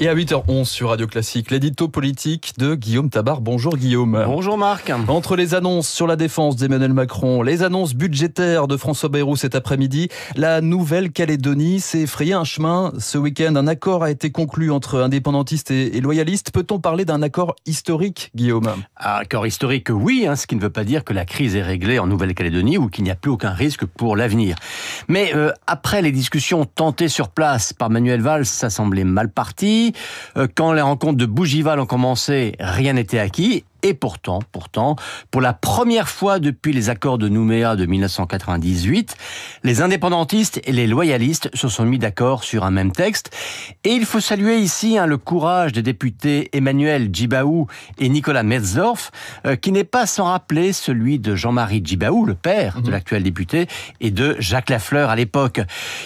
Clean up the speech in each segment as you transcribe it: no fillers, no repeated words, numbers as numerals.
Et à 8h11 sur Radio Classique, l'édito politique de Guillaume Tabar. Bonjour Guillaume. Bonjour Marc. Entre les annonces sur la défense d'Emmanuel Macron, les annonces budgétaires de François Bayrou cet après-midi, la Nouvelle-Calédonie s'est frayé un chemin. Ce week-end, un accord a été conclu entre indépendantistes et loyalistes. Peut-on parler d'un accord historique, Guillaume ? Accord historique, oui, ce qui ne veut pas dire que la crise est réglée en Nouvelle-Calédonie ou qu'il n'y a plus aucun risque pour l'avenir. Mais après les discussions tentées sur place par Manuel Valls, ça semblait mal parti. Quand les rencontres de Bougival ont commencé, rien n'était acquis. Et pourtant, pour la première fois depuis les accords de Nouméa de 1998, les indépendantistes et les loyalistes se sont mis d'accord sur un même texte. Et il faut saluer ici le courage des députés Emmanuel Djibaou et Nicolas Metzdorf, qui n'est pas sans rappeler celui de Jean-Marie Djibaou, le père de l'actuel député, et de Jacques Lafleur à l'époque.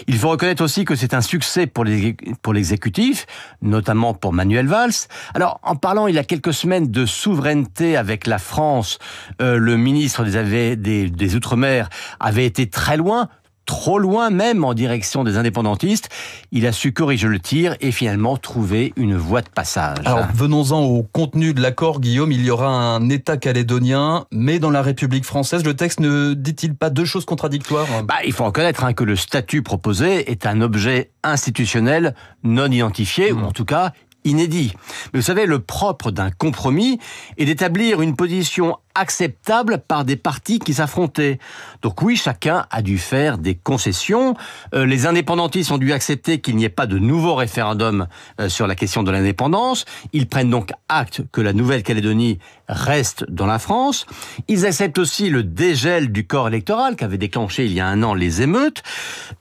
Il faut reconnaître aussi que c'est un succès pour l'exécutif, notamment pour Manuel Valls. Alors, en parlant il y a quelques semaines de souveraineté avec la France, le ministre des Outre-mer avait été très loin, trop loin même en direction des indépendantistes. Il a su corriger le tir et finalement trouver une voie de passage. Alors venons-en au contenu de l'accord, Guillaume. Il y aura un État calédonien, mais dans la République française. Le texte ne dit-il pas deux choses contradictoires ? Il faut reconnaître que le statut proposé est un objet institutionnel non identifié, ou en tout cas inédit. Mais vous savez, le propre d'un compromis est d'établir une position acceptable par des partis qui s'affrontaient. Donc oui, chacun a dû faire des concessions. Les indépendantistes ont dû accepter qu'il n'y ait pas de nouveau référendum sur la question de l'indépendance. Ils prennent donc acte que la Nouvelle-Calédonie reste dans la France. Ils acceptent aussi le dégel du corps électoral qu'avaient déclenché il y a un an les émeutes.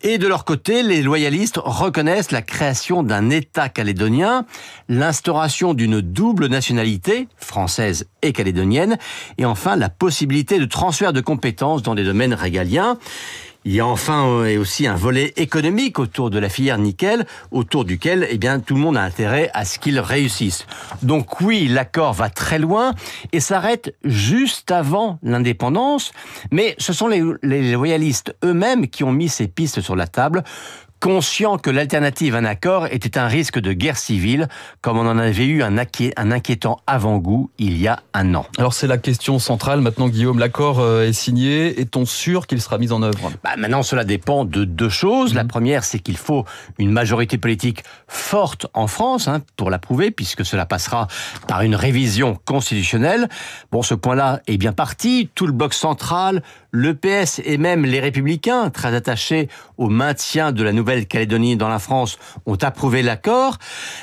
Et de leur côté, les loyalistes reconnaissent la création d'un État calédonien, l'instauration d'une double nationalité, française et calédonienne, et enfin la possibilité de transfert de compétences dans des domaines régaliens. Il y a enfin et aussi un volet économique autour de la filière nickel, autour duquel tout le monde a intérêt à ce qu'il réussisse. Donc oui, l'accord va très loin et s'arrête juste avant l'indépendance, mais ce sont les loyalistes eux-mêmes qui ont mis ces pistes sur la table, conscients que l'alternative à un accord était un risque de guerre civile, comme on en avait eu un inquiétant avant-goût il y a un an. Alors c'est la question centrale maintenant, Guillaume. L'accord est signé. Est-on sûr qu'il sera mis en œuvre ? Maintenant, cela dépend de deux choses. La première, c'est qu'il faut une majorité politique forte en France pour l'approuver, puisque cela passera par une révision constitutionnelle. Bon, ce point-là est bien parti. Tout le bloc central, le PS et même les Républicains, très attachés au maintien de la Nouvelle-Calédonie dans la France, ont approuvé l'accord.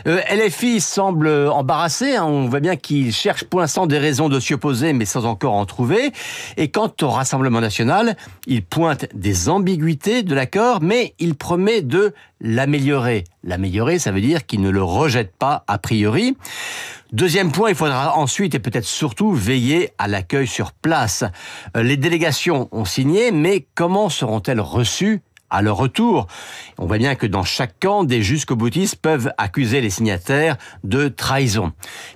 LFI semble embarrassé. On voit bien qu'il cherche pour l'instant des raisons de s'y opposer, mais sans encore en trouver. Et quant au Rassemblement national, il pointe des ambiguïtés de l'accord, mais il promet de l'améliorer. L'améliorer, ça veut dire qu'il ne le rejette pas a priori. Deuxième point, il faudra ensuite et peut-être surtout veiller à l'accueil sur place. Les délégations ont signé, mais comment seront-elles reçues à leur retour? On voit bien que dans chaque camp, des jusqu'au-boutistes peuvent accuser les signataires de trahison.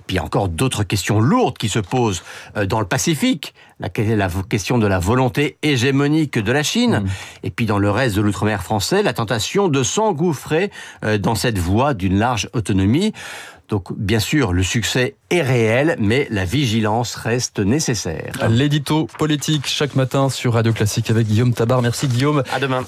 Puis il y a encore d'autres questions lourdes qui se posent dans le Pacifique. La question de la volonté hégémonique de la Chine. Et puis dans le reste de l'outre-mer français, la tentation de s'engouffrer dans cette voie d'une large autonomie. Donc, bien sûr, le succès est réel, mais la vigilance reste nécessaire. L'édito politique chaque matin sur Radio Classique avec Guillaume Tabar. Merci Guillaume. À demain.